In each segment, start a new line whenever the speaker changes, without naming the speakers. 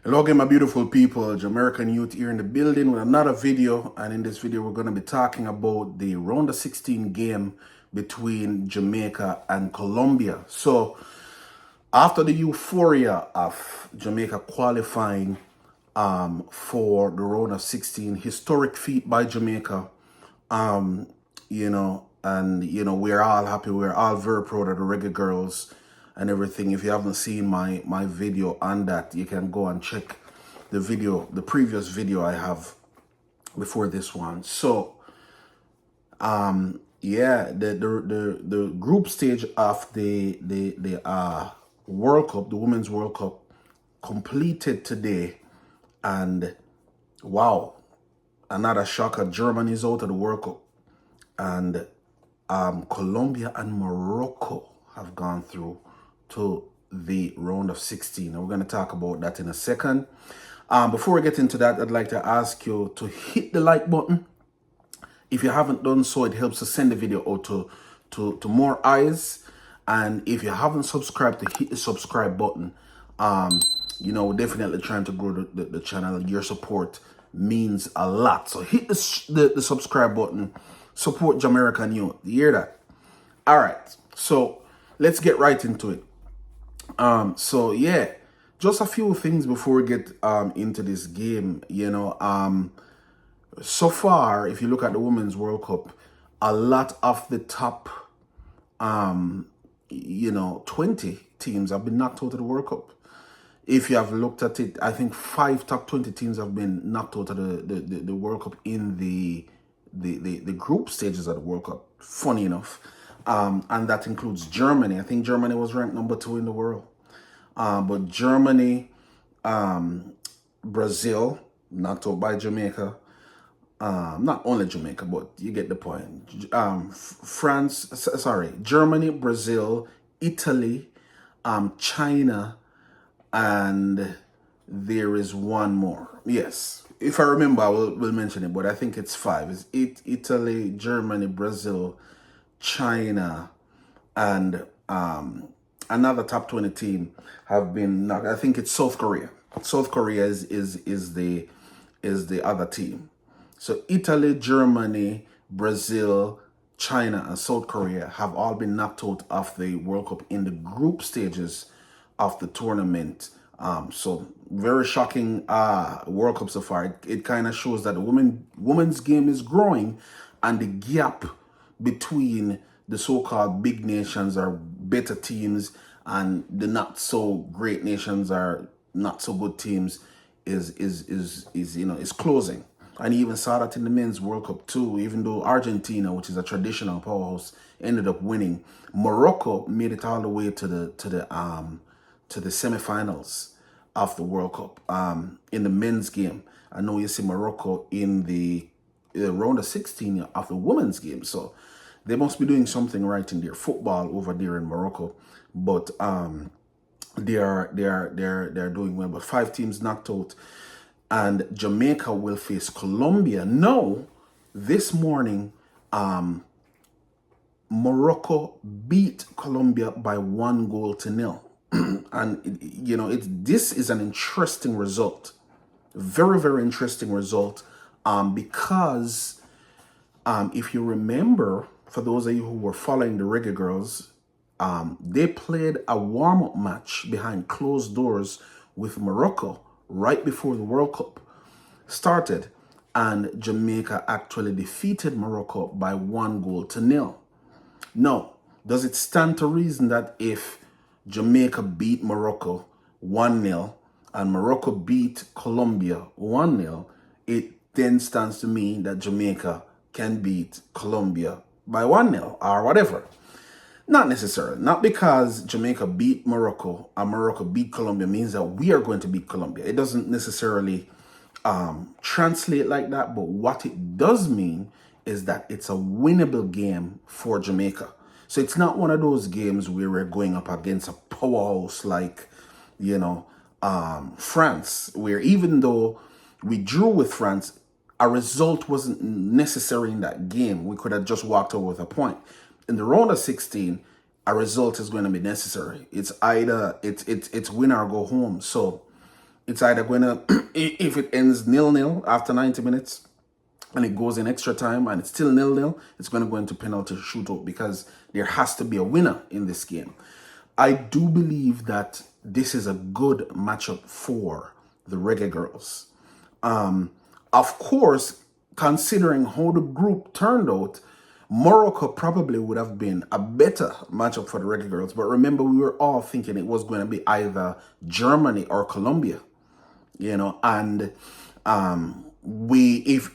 Hello again, my beautiful people. Jamaican youth here in the building with another video. And in this video, we're going to be talking about the round of 16 game between Jamaica and Colombia. So after the euphoria of Jamaica qualifying for the round of 16, historic feat by Jamaica, we're all happy. We're all very proud of the Reggae Girls and everything. If you haven't seen my video on that, you can go and check the previous video I have before this one. So the group stage of the World Cup, the Women's World Cup, completed today, and wow, another shocker. Germany's out of the World Cup, and Colombia and Morocco have gone through to the round of 16. And we're going to talk about that in a second. Before we get into that, I'd like to ask you to hit the like button. If you haven't done so, it helps to send the video out to more eyes. And if you haven't subscribed, to hit the subscribe button. We're definitely trying to grow the channel. Your support means a lot. So hit the subscribe button. Support Jamaican youth. You hear that? All right. So let's get right into it. Just a few things before we get into this game. So far, if you look at the Women's World Cup, a lot of the top 20 teams have been knocked out of the World Cup. If you have looked at it, I think 5 top 20 teams have been knocked out of the World Cup in the group stages of the World Cup, funny enough. And that includes Germany. I think Germany was ranked number 2 in the world. But Germany, Brazil, knocked out by Jamaica. Not only Jamaica, but you get the point. Germany, Brazil, Italy, China, and there is one more. Yes, if I remember, I will mention it, but I think it's 5. It's Italy, Germany, Brazil, China, and another top 20 team have been knocked. I think it's South Korea. South Korea is the other team. So Italy, Germany, Brazil, China, and South Korea have all been knocked out of the World Cup in the group stages of the tournament. So very shocking World Cup so far. It kind of shows that the women's game is growing, and the gap between the so-called big nations or better teams and the not so great nations or not so good teams is closing. And you even saw that in the men's World Cup too. Even though Argentina, which is a traditional powerhouse, ended up winning, Morocco made it all the way to the semifinals of the World Cup in the men's game. I know you see Morocco in the round of 16 of the women's game. So they must be doing something right in their football over there in Morocco. But they're doing well. But 5 teams knocked out. And Jamaica will face Colombia. No, this morning, Morocco beat Colombia by 1-0. And, this is an interesting result. Very, very interesting result. Because if you remember, for those of you who were following the Reggae Girls, they played a warm-up match behind closed doors with Morocco right before the World Cup started, and Jamaica actually defeated Morocco by 1-0. Now, does it stand to reason that if Jamaica beat Morocco 1-0 and Morocco beat Colombia 1-0, it then stands to mean that Jamaica can beat Colombia by 1-0 or whatever? Not necessarily. Not because Jamaica beat Morocco and Morocco beat Colombia means that we are going to beat Colombia. It doesn't necessarily translate like that, but what it does mean is that it's a winnable game for Jamaica. So it's not one of those games where we're going up against a powerhouse like, France, where even though we drew with France, a result wasn't necessary in that game. We could have just walked away with a point. In the round of 16, a result is going to be necessary. It's either it's win or go home. So It's either going to, if it ends 0-0 after 90 minutes and it goes in extra time and it's still 0-0, it's going to go into penalty shootout because there has to be a winner in this game. I do believe that this is a good matchup for the Reggae Girls. Of course, considering how the group turned out, Morocco probably would have been a better matchup for the Reggae Girls. But remember, we were all thinking it was going to be either Germany or Colombia, and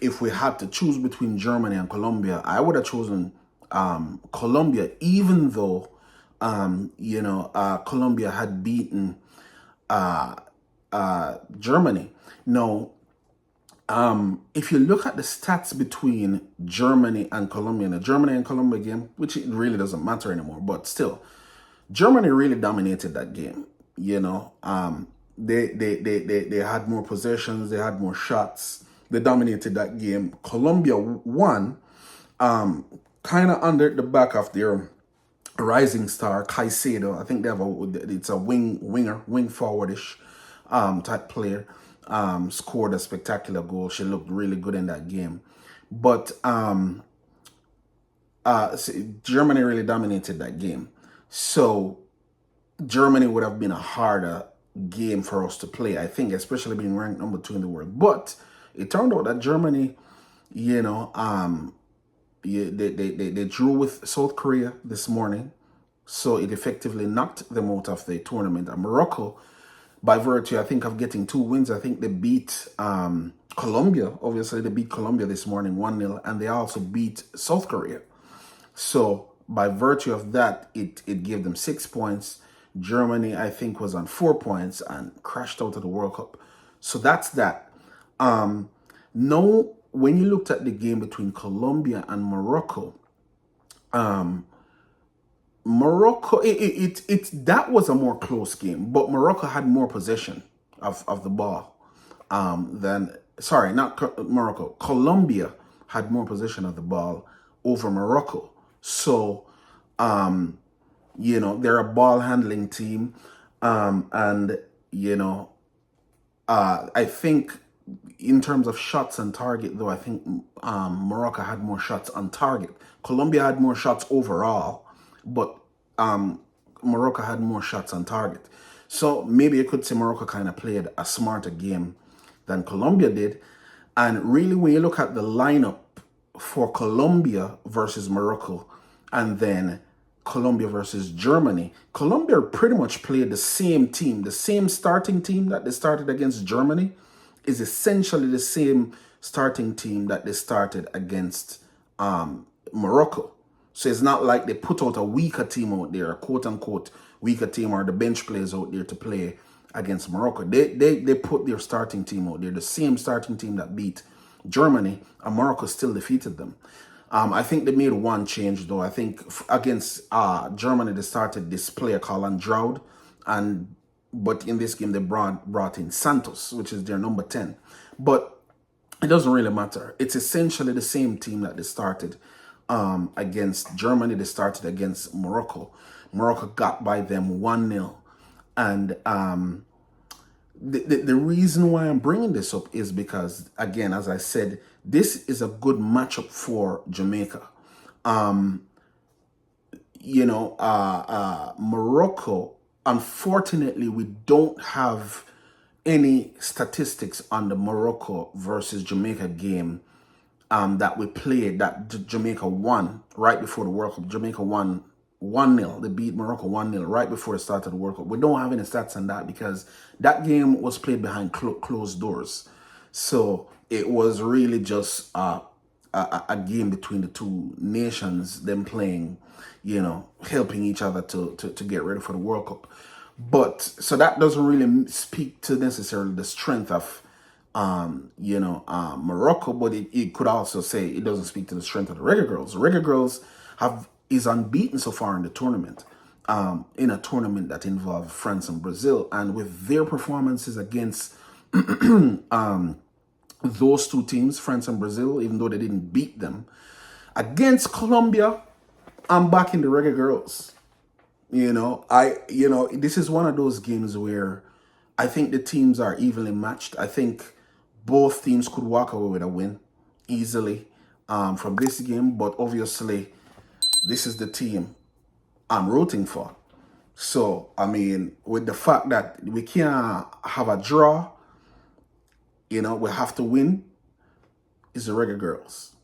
if we had to choose between Germany and Colombia, I would have chosen Colombia, even though Colombia had beaten Germany. Now, if you look at the stats between Germany and Colombia, the Germany and Colombia game, which it really doesn't matter anymore, but still, Germany really dominated that game. They had more possessions, they had more shots, they dominated that game. Colombia won, kind of under the back of their rising star Caicedo. I think they have it's a wing forwardish type player. Scored a spectacular goal. She looked really good in that game. But Germany really dominated that game. So Germany would have been a harder game for us to play, I think, especially being ranked number 2 in the world. But it turned out that Germany, they drew with South Korea this morning. So it effectively knocked them out of the tournament. And Morocco, by virtue, I think, of getting 2 wins, I think they beat Colombia. Obviously, they beat Colombia this morning 1-0, and they also beat South Korea. So by virtue of that, it gave them 6 points. Germany, I think, was on 4 points and crashed out of the World Cup. So that's that. Now, when you looked at the game between Colombia and Morocco, Morocco, that was a more close game, but Morocco had more possession of the ball Morocco. Colombia had more possession of the ball over Morocco. So, they're a ball handling team. I think in terms of shots on target, though, I think Morocco had more shots on target. Colombia had more shots overall, but Morocco had more shots on target. So maybe you could say Morocco kind of played a smarter game than Colombia did. And really, when you look at the lineup for Colombia versus Morocco, and then Colombia versus Germany, Colombia pretty much played the same team. The same starting team that they started against Germany is essentially the same starting team that they started against Morocco. So it's not like they put out a weaker team out there, a quote-unquote weaker team, or the bench players out there to play against Morocco. They put their starting team out there, the same starting team that beat Germany, and Morocco still defeated them. I think they made one change, though. I think against Germany, they started this player called Andraud, but in this game, they brought in Santos, which is their number 10. But it doesn't really matter. It's essentially the same team that they started against Germany. They started against Morocco. Morocco got by them 1-0. And the reason why I'm bringing this up is because, again, as I said, this is a good matchup for Jamaica. Morocco, unfortunately, we don't have any statistics on the Morocco versus Jamaica game that we played, that Jamaica won right before the World Cup. Jamaica won 1-0. They beat Morocco 1-0 right before the start of the World Cup. We don't have any stats on that because that game was played behind closed doors. So it was really just a game between the two nations, them playing, helping each other to get ready for the World Cup. But so that doesn't really speak to necessarily the strength of Morocco, but it could also say it doesn't speak to the strength of the Reggae Girls. The Reggae Girls is unbeaten so far in the tournament, in a tournament that involved France and Brazil, and with their performances against those two teams, France and Brazil, even though they didn't beat them, against Colombia, I'm backing the Reggae Girls. This is one of those games where I think the teams are evenly matched. I think both teams could walk away with a win easily from this game. But obviously, this is the team I'm rooting for. So, I mean, with the fact that we can't have a draw, we have to win, is the Reggae Girls.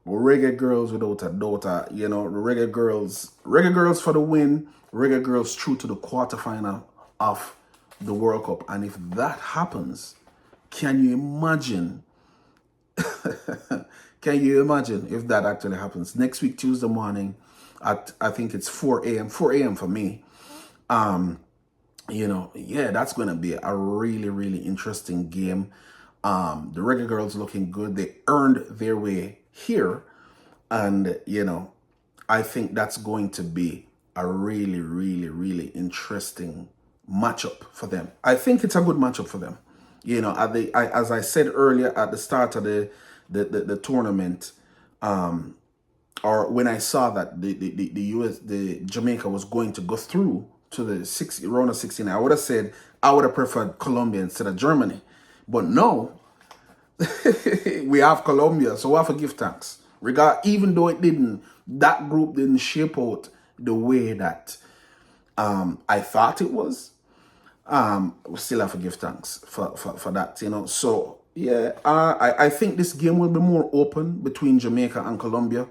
Reggae Girls without a doubt, the Reggae Girls for the win, Reggae Girls through to the quarterfinal of the World Cup. And if that happens, can you imagine? Can you imagine if that actually happens? Next week, Tuesday morning, at I think it's 4 a.m. 4 a.m. for me. That's going to be a really, really interesting game. The Reggae Girls looking good. They earned their way here. And, I think that's going to be a really, really, really interesting matchup for them. I think it's a good matchup for them. As I said earlier at the start of the tournament, or when I saw that the Jamaica was going to go through to the round of 16, I would have said I would have preferred Colombia instead of Germany. But no, we have Colombia, so we have to give thanks. Even though that group didn't shape out the way that I thought it was, we still have to give thanks for that, So, yeah, I think this game will be more open between Jamaica and Colombia.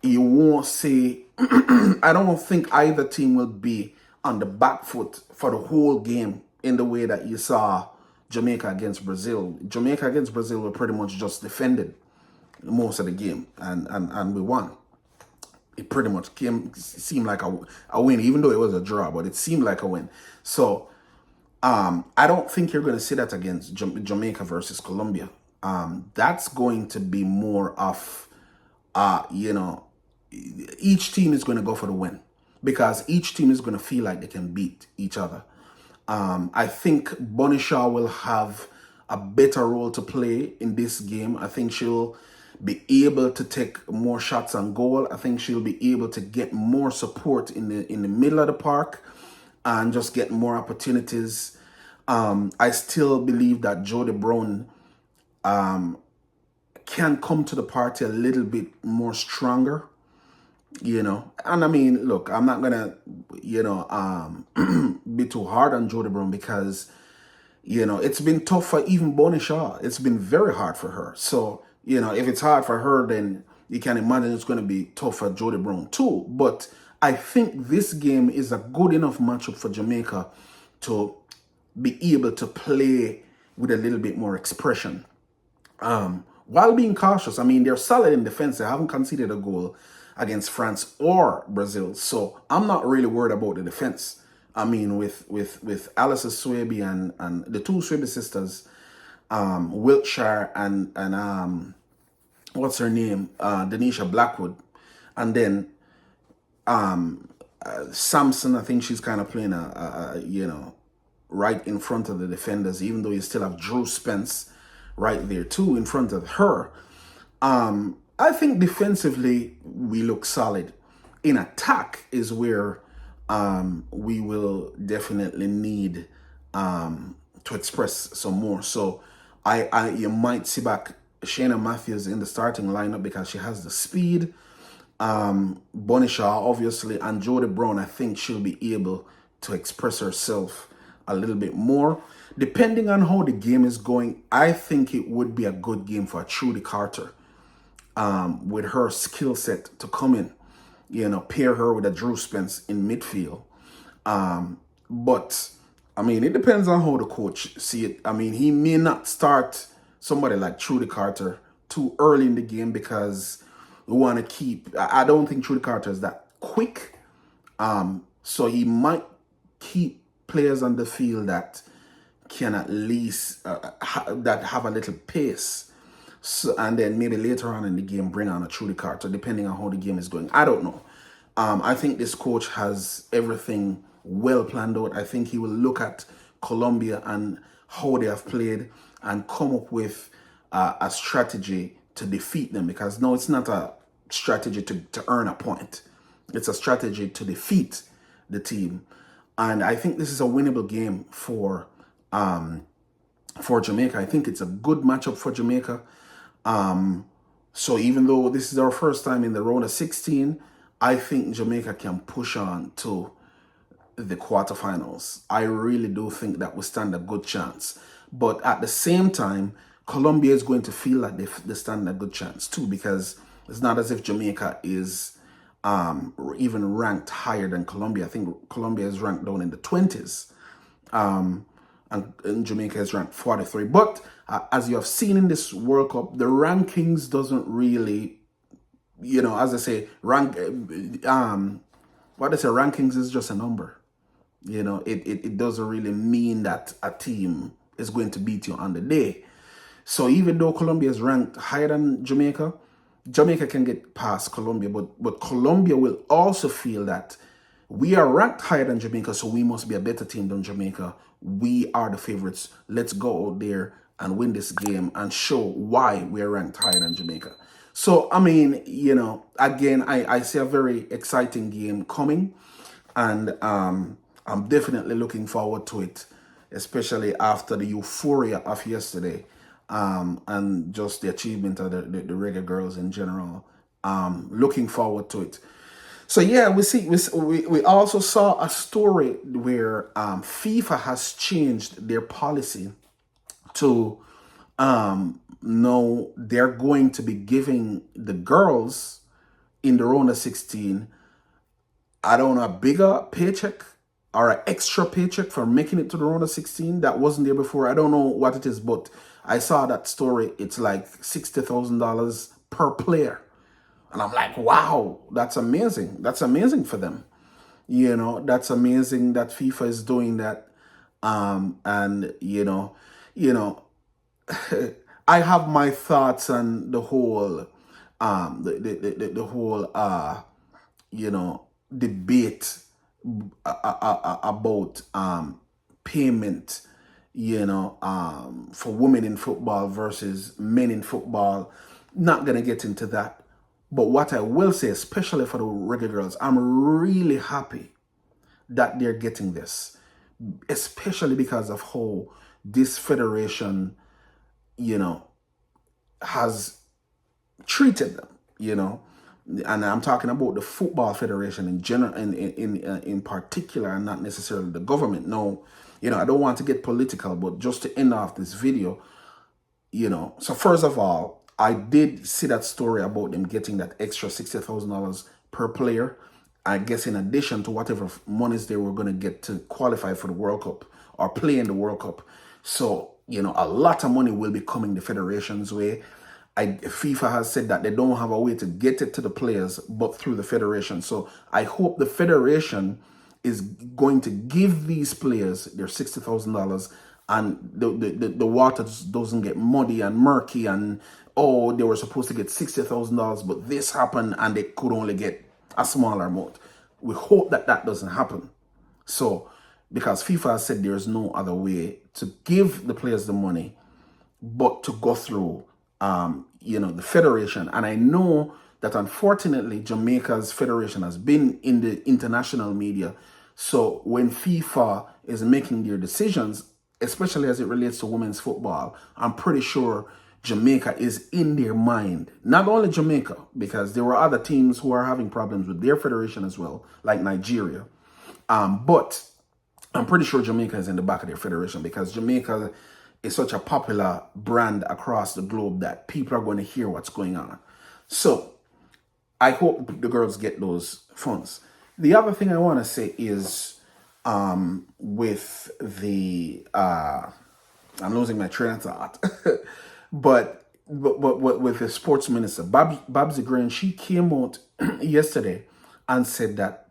You won't see, I don't think either team will be on the back foot for the whole game in the way that you saw Jamaica against Brazil. Jamaica against Brazil were pretty much just defended most of the game, and we won. It pretty much seemed like a win, even though it was a draw, but it seemed like a win. So I don't think you're going to see that against Jamaica versus Colombia. That's going to be more of, each team is going to go for the win because each team is going to feel like they can beat each other. I think Bonishaw will have a better role to play in this game. I think she'll be able to take more shots on goal. I think she'll be able to get more support in the middle of the park and just get more opportunities. I still believe that Jody Brown can come to the party a little bit more stronger, and I mean, look, I'm not gonna, be too hard on Jody Brown because, it's been tough for even Bonnie Shaw. It's been very hard for her. So, if it's hard for her, then you can imagine it's going to be tough for Jody Brown too. But I think this game is a good enough matchup for Jamaica to be able to play with a little bit more expression. While being cautious, I mean, they're solid in defense. They haven't conceded a goal against France or Brazil. So I'm not really worried about the defense. I mean, with Alice Swaby and the two Swaby sisters, Wiltshire and what's her name? Denisha Blackwood. And then Samson, I think she's kind of playing right in front of the defenders, even though you still have Drew Spence right there too in front of her. I think defensively we look solid. In attack is where we will definitely need to express some more. So you might see back Shayna Matthews in the starting lineup because she has the speed. Bonishaw, obviously, and Jody Brown, I think she'll be able to express herself a little bit more. Depending on how the game is going, I think it would be a good game for Trudy Carter with her skill set to come in, pair her with a Drew Spence in midfield. But, I mean, it depends on how the coach see it. I mean, he may not start somebody like Trudy Carter too early in the game because we want to keep... I don't think Trudy Carter is that quick. So he might keep players on the field that can at least that have a little pace. So, and then maybe later on in the game bring on a Trudy Carter, depending on how the game is going. I don't know. I think this coach has everything well planned out. I think he will look at Colombia and how they have played and come up with a strategy to defeat them. Because no, it's not a strategy to earn a point. It's a strategy to defeat the team. And I think this is a winnable game for for Jamaica. I think it's a good matchup for Jamaica. So even though this is our first time in the round of 16, I think Jamaica can push on to the quarterfinals. I really do think that we stand a good chance. But at the same time, Colombia is going to feel like they stand a good chance too, because it's not as if Jamaica is even ranked higher than Colombia. I think Colombia is ranked down in the 20s. And Jamaica is ranked 43. But as you have seen in this World Cup, the rankings doesn't really, as I say, what they say, rankings is just a number. It doesn't really mean that a team is going to beat you on the day. So even though Colombia is ranked higher than Jamaica, Jamaica can get past Colombia, but Colombia will also feel that we are ranked higher than Jamaica, so we must be a better team than Jamaica. We are the favorites. Let's go out there and win this game and show why we are ranked higher than Jamaica. So, I mean, again, I see a very exciting game coming, and I'm definitely looking forward to it, especially after the euphoria of yesterday, and just the achievement of the reggae girls in general. Looking forward to it. So yeah, we also saw a story where FIFA has changed their policy to now they're going to be giving the girls in the round of 16, I don't know, a bigger paycheck or an extra paycheck for making it to the round of 16 that wasn't there before. I don't know what it is, but I saw that story. It's like $60,000 per player. And I'm like, wow, that's amazing. That's amazing for them. That's amazing that FIFA is doing that. And you know, I have my thoughts on the whole, the whole, debate about payment, for women in football versus men in football. Not gonna get into that. But what I will say, especially for the reggae girls, I'm really happy that they're getting this, especially because of how this federation, has treated them, and I'm talking about the football federation in general, in particular, and not necessarily the government. No, I don't want to get political, but just to end off this video, so first of all, I did see that story about them getting that extra $60,000 per player. I guess in addition to whatever monies they were going to get to qualify for the World Cup or play in the World Cup. So, a lot of money will be coming the federation's way. FIFA has said that they don't have a way to get it to the players but through the federation. So I hope the federation is going to give these players their $60,000 and the water doesn't get muddy and murky and, oh, they were supposed to get $60,000, but this happened and they could only get a smaller amount. We hope that that doesn't happen. So, because FIFA has said there's no other way to give the players the money but to go through, the federation. And I know that unfortunately Jamaica's federation has been in the international media. So when FIFA is making their decisions, especially as it relates to women's football, I'm pretty sure Jamaica is in their mind. Not only Jamaica, because there were other teams who are having problems with their federation as well, like Nigeria. But I'm pretty sure Jamaica is in the back of their federation because Jamaica is such a popular brand across the globe that people are going to hear what's going on. So I hope the girls get those funds. The other thing I want to say is with the I'm losing my train of thought, but with the sports minister Babsy Green, she came out yesterday and said that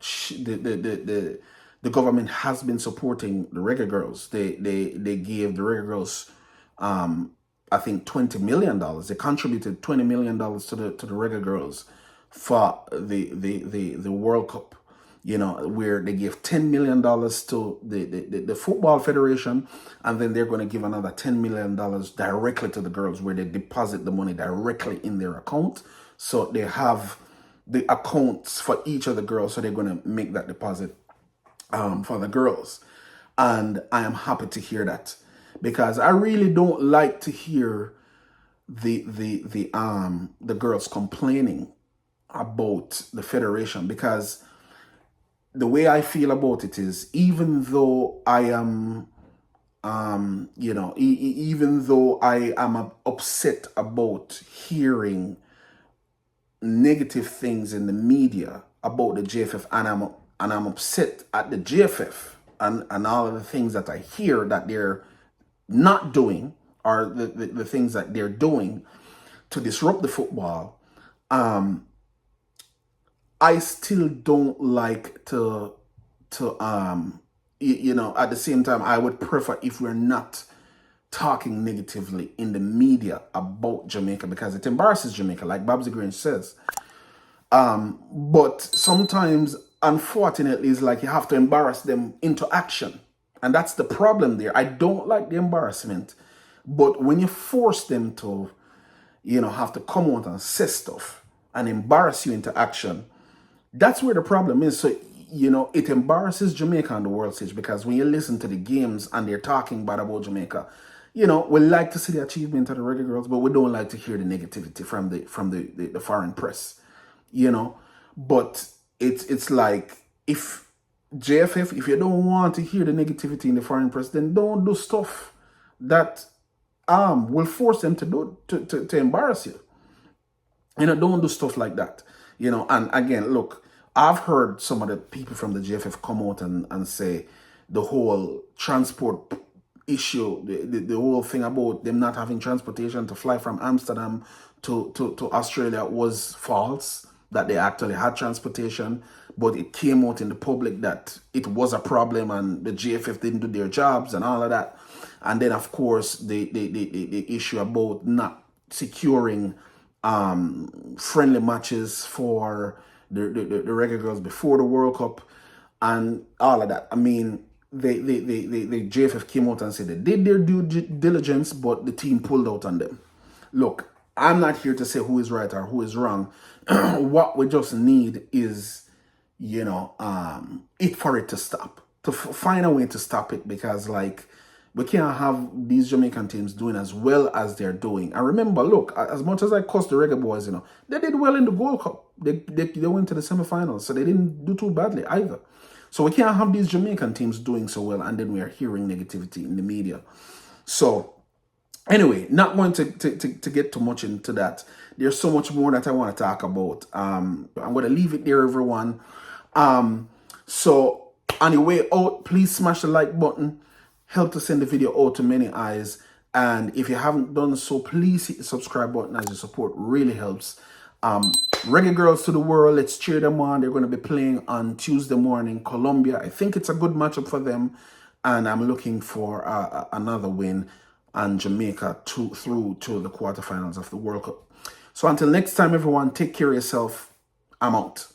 the government has been supporting the reggae girls. They gave the reggae girls I think $20 million. They contributed $20 million to the reggae girls for the World Cup. Where they gave $10 million to the football federation, and then they're going to give another $10 million directly to the girls, where they deposit the money directly in their account. So they have the accounts for each of the girls, so they're going to make that deposit for the girls. And I am happy to hear that. because I really don't like to hear the girls complaining about the federation, because the way I feel about it is, even though I am even though I am upset about hearing negative things in the media about the JFF, and I'm upset at the JFF and all of the things that I hear that they're not doing, or the things that they're doing to disrupt the football. I still don't like to at the same time, I would prefer if we're not talking negatively in the media about Jamaica, because it embarrasses Jamaica, like Babsy Grange says. But sometimes, unfortunately, it's like you have to embarrass them into action. And that's the problem there. I don't like the embarrassment. But when you force them to, have to come out and say stuff and embarrass you into action, that's where the problem is. So, it embarrasses Jamaica on the world stage, because when you listen to the games and they're talking bad about Jamaica, we like to see the achievement of the reggae girls, but we don't like to hear the negativity from the foreign press. But it's like, if JFF, if you don't want to hear the negativity in the foreign press, then don't do stuff that will force them to do to embarrass you. Don't do stuff like that. And again, look, I've heard some of the people from the JFF come out and say the whole transport issue, the whole thing about them not having transportation to fly from Amsterdam to Australia was false, that they actually had transportation, but it came out in the public that it was a problem and the JFF didn't do their jobs and all of that. And then, of course, the issue about not securing friendly matches for the reggae girls before the World Cup and all of that. I mean, the JFF came out and said they did their due diligence, but the team pulled out on them. Look, I'm not here to say who is right or who is wrong. What we just need is, for it to stop, to find a way to stop it, because like, we can't have these Jamaican teams doing as well as they're doing. And remember, look, as much as I cuss the reggae boys, they did well in the Gold Cup. They went to the semifinals, so they didn't do too badly either. So we can't have these Jamaican teams doing so well, and then we are hearing negativity in the media. So anyway, not going to get too much into that. There's so much more that I want to talk about. I'm going to leave it there, everyone. So on your way out, please smash the like button. Help to send the video out to many eyes. And if you haven't done so, please hit the subscribe button, as your support really helps. Reggae Girls to the World, let's cheer them on. They're going to be playing on Tuesday morning, Colombia. I think it's a good matchup for them. And I'm looking for another win and Jamaica through to the quarterfinals of the World Cup. So until next time, everyone, take care of yourself. I'm out.